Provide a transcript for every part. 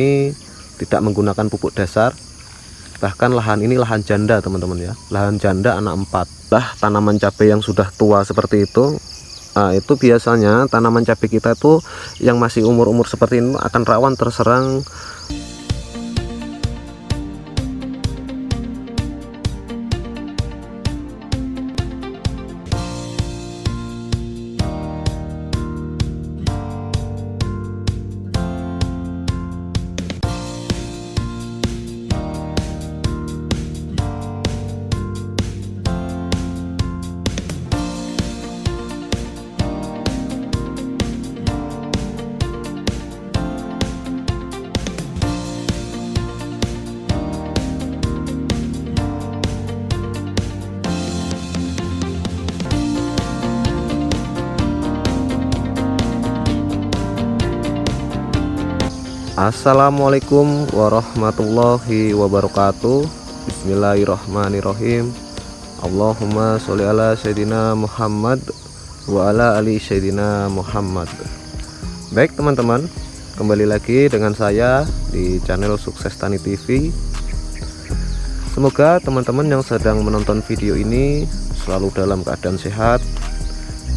ini tidak menggunakan pupuk dasar. Bahkan lahan ini lahan janda teman-teman ya, lahan janda anak 4. Lah tanaman cabai yang sudah tua seperti itu, itu biasanya tanaman cabai kita tuh yang masih umur-umur seperti ini akan rawan terserang Assalamualaikum warahmatullahi wabarakatuh. Bismillahirrahmanirrahim. Allahumma sholli ala sayyidina Muhammad wa ala ali sayyidina Muhammad. Baik teman-teman, kembali lagi dengan saya di channel Sukses Tani TV. Semoga teman-teman yang sedang menonton video ini selalu dalam keadaan sehat,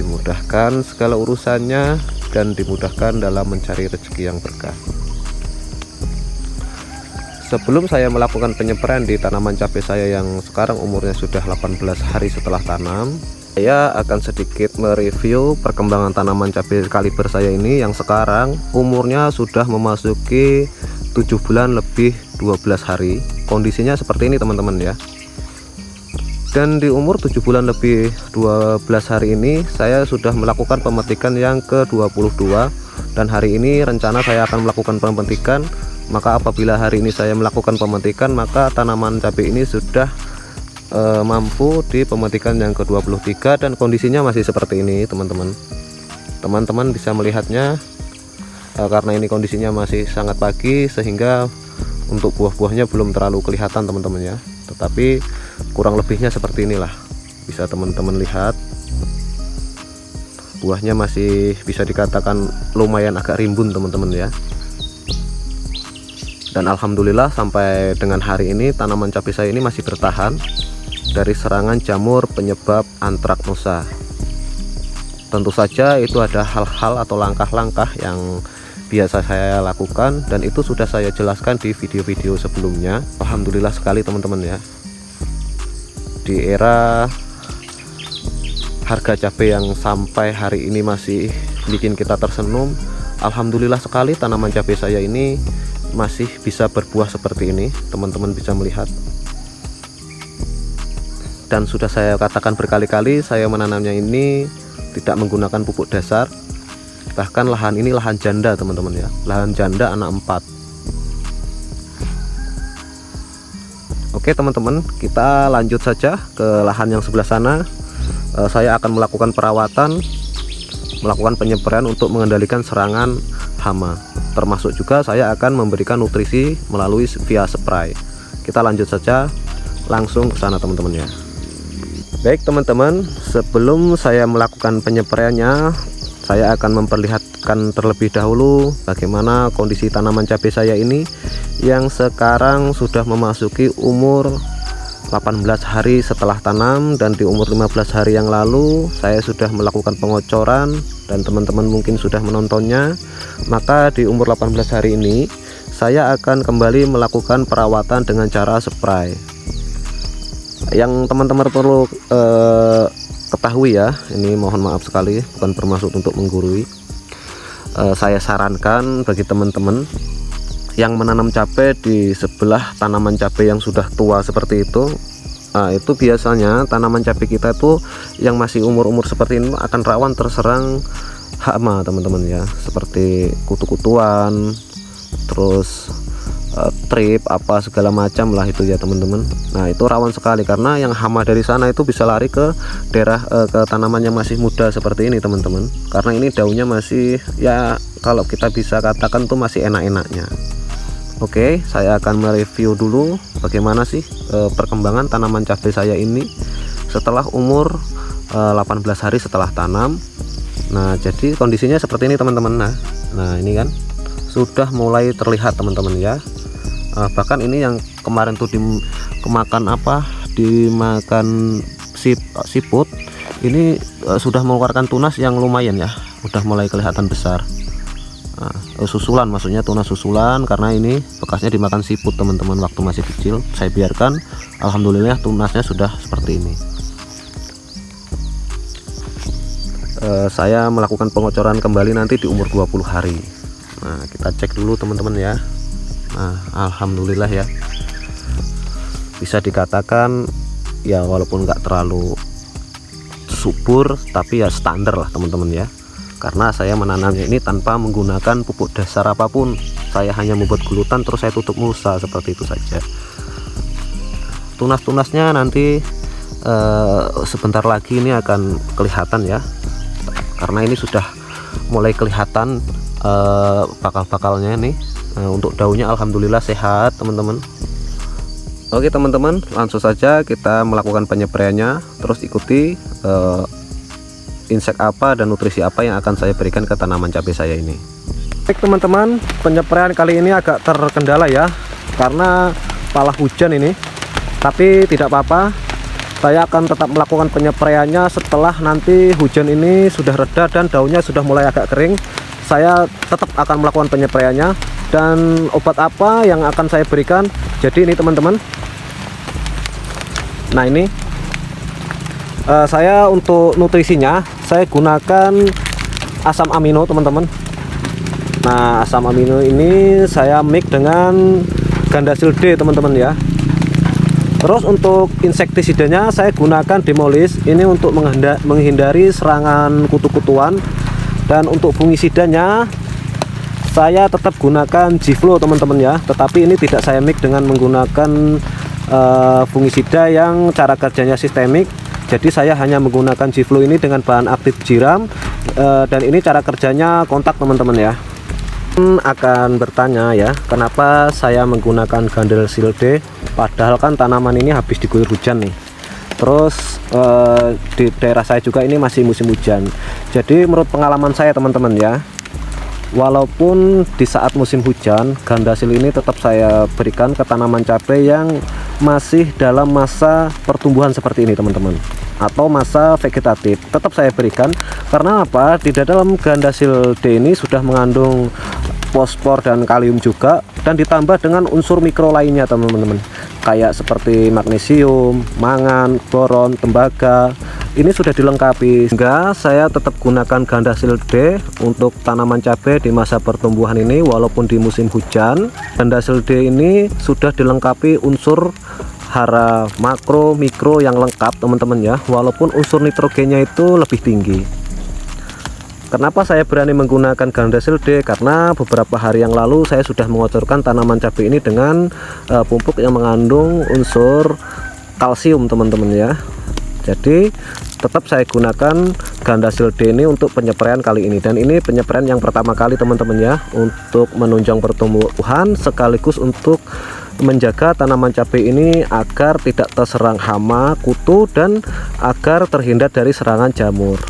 dimudahkan segala urusannya, dan dimudahkan dalam mencari rezeki yang berkah. Sebelum saya melakukan penyebaran di tanaman cabai saya yang sekarang umurnya sudah 18 hari setelah tanam, saya akan sedikit mereview perkembangan tanaman cabai kaliber saya ini yang sekarang umurnya sudah memasuki 7 bulan lebih 12 hari. Kondisinya seperti ini teman-teman ya. Dan di umur 7 bulan lebih 12 hari ini saya sudah melakukan pemetikan yang ke-22, dan hari ini rencana saya akan melakukan pemetikan. Maka apabila hari ini saya melakukan pemetikan, maka tanaman cabai ini sudah mampu di pemetikan yang ke-23, dan kondisinya masih seperti ini teman-teman. Teman-teman bisa melihatnya karena ini kondisinya masih sangat pagi, sehingga untuk buah-buahnya belum terlalu kelihatan teman-teman ya. Tetapi kurang lebihnya seperti inilah, bisa teman-teman lihat. Buahnya masih bisa dikatakan lumayan agak rimbun teman-teman ya. Dan alhamdulillah sampai dengan hari ini tanaman cabai saya ini masih bertahan dari serangan jamur penyebab antraknosa. Tentu saja itu ada hal-hal atau langkah-langkah yang biasa saya lakukan, dan itu sudah saya jelaskan di video-video sebelumnya. Alhamdulillah sekali teman-teman ya, di era harga cabai yang sampai hari ini masih bikin kita tersenyum, alhamdulillah sekali tanaman cabai saya ini masih bisa berbuah seperti ini. Teman-teman bisa melihat, dan sudah saya katakan berkali-kali, saya menanamnya ini tidak menggunakan pupuk dasar. Bahkan lahan ini lahan janda teman-teman ya, lahan janda anak 4. Oke teman-teman, kita lanjut saja ke lahan yang sebelah sana. Saya akan melakukan perawatan, melakukan penyebaran untuk mengendalikan serangan hama. Termasuk juga saya akan memberikan nutrisi melalui via spray. Kita lanjut saja langsung ke sana teman-teman ya. Baik teman-teman, sebelum saya melakukan penyebarannya, saya akan memperlihatkan terlebih dahulu bagaimana kondisi tanaman cabai saya ini yang sekarang sudah memasuki umur 18 hari setelah tanam. Dan di umur 15 hari yang lalu saya sudah melakukan pengocoran, dan teman-teman mungkin sudah menontonnya. Maka di umur 18 hari ini saya akan kembali melakukan perawatan dengan cara spray. Yang teman-teman perlu ketahui ya, ini mohon maaf sekali, bukan bermaksud untuk menggurui. Saya sarankan bagi teman-teman yang menanam cabai di sebelah tanaman cabai yang sudah tua seperti itu, itu biasanya tanaman cabai kita tuh yang masih umur-umur seperti ini akan rawan terserang hama teman-teman ya, seperti kutu-kutuan, terus trip apa segala macam lah itu ya teman-teman. Nah itu rawan sekali, karena yang hama dari sana itu bisa lari ke daerah ke tanaman yang masih muda seperti ini teman-teman, karena ini daunnya masih ya, kalau kita bisa katakan tuh masih enak-enaknya. Oke, saya akan mereview dulu bagaimana sih perkembangan tanaman cabai saya ini setelah umur 18 hari setelah tanam. Nah jadi kondisinya seperti ini teman-teman. Nah ini kan sudah mulai terlihat teman-teman ya. Bahkan ini yang kemarin tuh dimakan siput ini sudah mengeluarkan tunas yang lumayan ya, udah mulai kelihatan besar. Susulan, maksudnya tunas susulan, karena ini bekasnya dimakan siput teman-teman waktu masih kecil. Saya biarkan, alhamdulillah tunasnya sudah seperti ini. Saya melakukan pengocoran kembali nanti di umur 20 hari. Nah, kita cek dulu teman-teman ya. Nah, alhamdulillah ya, bisa dikatakan ya walaupun nggak terlalu subur tapi ya standar lah teman-teman ya, karena saya menanamnya ini tanpa menggunakan pupuk dasar apapun. Saya hanya membuat gulutan terus saya tutup mulsa seperti itu saja. Tunas-tunasnya nanti sebentar lagi ini akan kelihatan ya, karena ini sudah mulai kelihatan bakal-bakalnya nih. Untuk daunnya alhamdulillah sehat teman-teman. Oke teman-teman, langsung saja kita melakukan penyepraiannya, terus ikuti insek apa dan nutrisi apa yang akan saya berikan ke tanaman cabai saya ini. Baik teman-teman, penyepraian kali ini agak terkendala ya, karena pala hujan ini. Tapi tidak apa-apa, saya akan tetap melakukan penyepraiannya setelah nanti hujan ini sudah reda dan daunnya sudah mulai agak kering. Saya tetap akan melakukan penyepraiannya. Dan obat apa yang akan saya berikan, jadi ini teman-teman. Nah ini saya untuk nutrisinya saya gunakan asam amino teman-teman. Nah asam amino ini saya mix dengan Gandasil D teman-teman ya. Terus untuk insektisidanya saya gunakan Demolis, ini untuk menghindari serangan kutu-kutuan. Dan untuk fungisidanya saya tetap gunakan Giflo teman-teman ya, tetapi ini tidak saya mix dengan menggunakan fungisida yang cara kerjanya sistemik. Jadi saya hanya menggunakan Giflo ini dengan bahan aktif jiram, dan ini cara kerjanya kontak teman-teman ya. Akan bertanya ya, kenapa saya menggunakan Gandasil D padahal kan tanaman ini habis diguyur hujan nih. Terus di daerah saya juga ini masih musim hujan. Jadi menurut pengalaman saya teman-teman ya, walaupun di saat musim hujan, Gandasil ini tetap saya berikan ke tanaman cabai yang masih dalam masa pertumbuhan seperti ini teman-teman, atau masa vegetatif, tetap saya berikan. Karena apa? Di dalam Gandasil D ini sudah mengandung fosfor dan kalium juga, dan ditambah dengan unsur mikro lainnya teman-teman, kayak seperti magnesium, mangan, boron, tembaga. Ini sudah dilengkapi, sehingga saya tetap gunakan Gandasil D untuk tanaman cabai di masa pertumbuhan ini walaupun di musim hujan. Gandasil D ini sudah dilengkapi unsur hara makro mikro yang lengkap teman-teman ya, walaupun unsur nitrogennya itu lebih tinggi. Kenapa saya berani menggunakan Gandasil D? Karena beberapa hari yang lalu saya sudah mengocorkan tanaman cabai ini dengan pupuk yang mengandung unsur kalsium teman-teman ya. Jadi tetap saya gunakan Gandasil D ini untuk penyepraian kali ini, dan ini penyepraian yang pertama kali teman-teman ya, untuk menunjang pertumbuhan sekaligus untuk menjaga tanaman cabai ini agar tidak terserang hama, kutu, dan agar terhindar dari serangan jamur.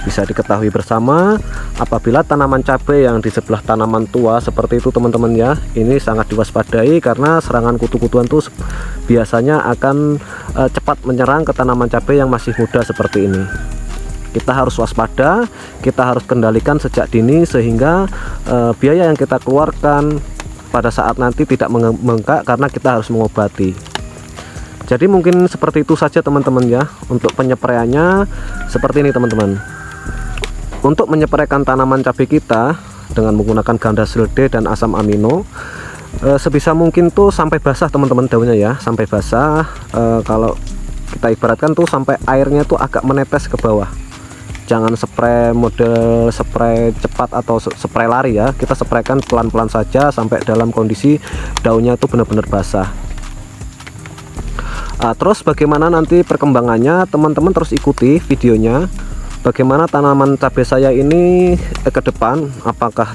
Bisa diketahui bersama, apabila tanaman cabai yang di sebelah tanaman tua seperti itu teman-teman ya, ini sangat diwaspadai karena serangan kutu-kutuan itu biasanya akan cepat menyerang ke tanaman cabai yang masih muda seperti ini. Kita harus waspada, kita harus kendalikan sejak dini sehingga biaya yang kita keluarkan pada saat nanti tidak membengkak karena kita harus mengobati. Jadi mungkin seperti itu saja teman-teman ya, untuk penyepraiannya seperti ini teman-teman. Untuk menyepreikan tanaman cabai kita dengan menggunakan Gandasil D dan asam amino, sebisa mungkin tuh sampai basah teman-teman daunnya ya, sampai basah. Kalau kita ibaratkan tuh sampai airnya tuh agak menetes ke bawah. Jangan spray model spray cepat atau spray lari ya, kita spraykan pelan-pelan saja sampai dalam kondisi daunnya tuh benar-benar basah. Terus bagaimana nanti perkembangannya, teman-teman terus ikuti videonya. Bagaimana tanaman cabai saya ini ke depan, apakah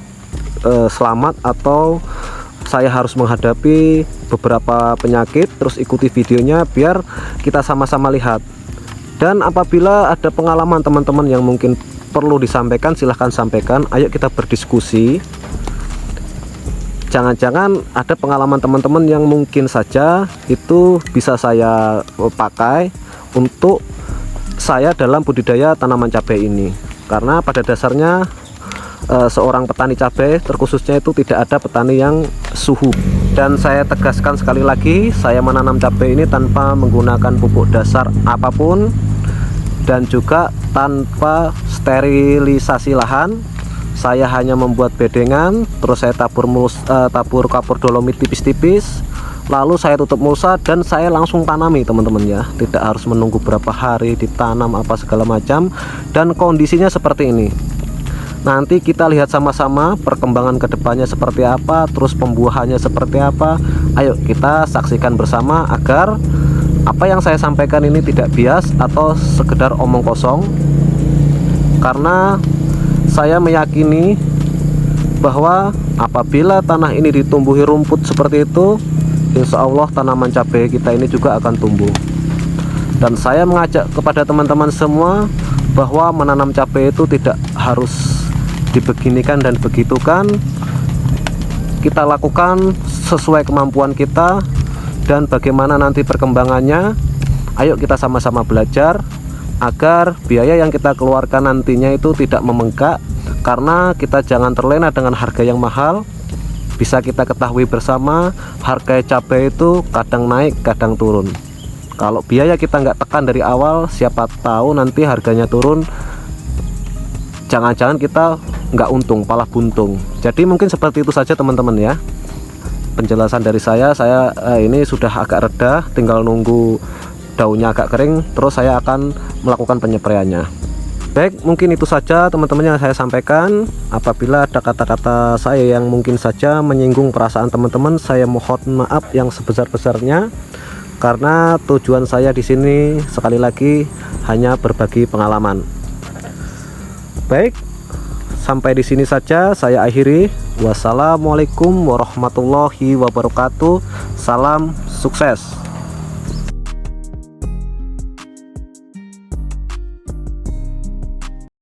selamat atau saya harus menghadapi beberapa penyakit. Terus ikuti videonya biar kita sama-sama lihat. Dan apabila ada pengalaman teman-teman yang mungkin perlu disampaikan, silahkan sampaikan. Ayo kita berdiskusi. jangan-jangan ada pengalaman teman-teman yang mungkin saja itu bisa saya pakai untuk saya dalam budidaya tanaman cabai ini. Karena pada dasarnya seorang petani cabai terkhususnya itu tidak ada petani yang suhu. Dan saya tegaskan sekali lagi, saya menanam cabai ini tanpa menggunakan pupuk dasar apapun dan juga tanpa sterilisasi lahan. Saya hanya membuat bedengan, terus saya tabur kapur dolomit tipis-tipis, lalu saya tutup mulsa dan saya langsung tanami teman-teman ya. Tidak harus menunggu berapa hari ditanam apa segala macam. Dan kondisinya seperti ini. Nanti kita lihat sama-sama perkembangan kedepannya seperti apa, terus pembuahannya seperti apa. Ayo kita saksikan bersama agar apa yang saya sampaikan ini tidak bias atau sekedar omong kosong. Karena saya meyakini bahwa apabila tanah ini ditumbuhi rumput seperti itu, insya Allah tanaman cabai kita ini juga akan tumbuh. Dan saya mengajak kepada teman-teman semua bahwa menanam cabai itu tidak harus dibeginikan dan begitukan. Kita lakukan sesuai kemampuan kita dan bagaimana nanti perkembangannya. Ayo kita sama-sama belajar agar biaya yang kita keluarkan nantinya itu tidak membengkak. Karena kita jangan terlena dengan harga yang mahal. Bisa kita ketahui bersama, harga cabai itu kadang naik kadang turun. Kalau biaya kita nggak tekan dari awal, siapa tahu nanti harganya turun, jangan-jangan kita nggak untung, malah buntung. Jadi mungkin seperti itu saja teman-teman ya penjelasan dari saya. Ini sudah agak reda, tinggal nunggu daunnya agak kering, terus saya akan melakukan penyepraiannya. Baik, mungkin itu saja teman-teman yang saya sampaikan. Apabila ada kata-kata saya yang mungkin saja menyinggung perasaan teman-teman, saya mohon maaf yang sebesar-besarnya. Karena tujuan saya di sini sekali lagi hanya berbagi pengalaman. Baik, sampai di sini saja saya akhiri. Wassalamualaikum warahmatullahi wabarakatuh. Salam sukses.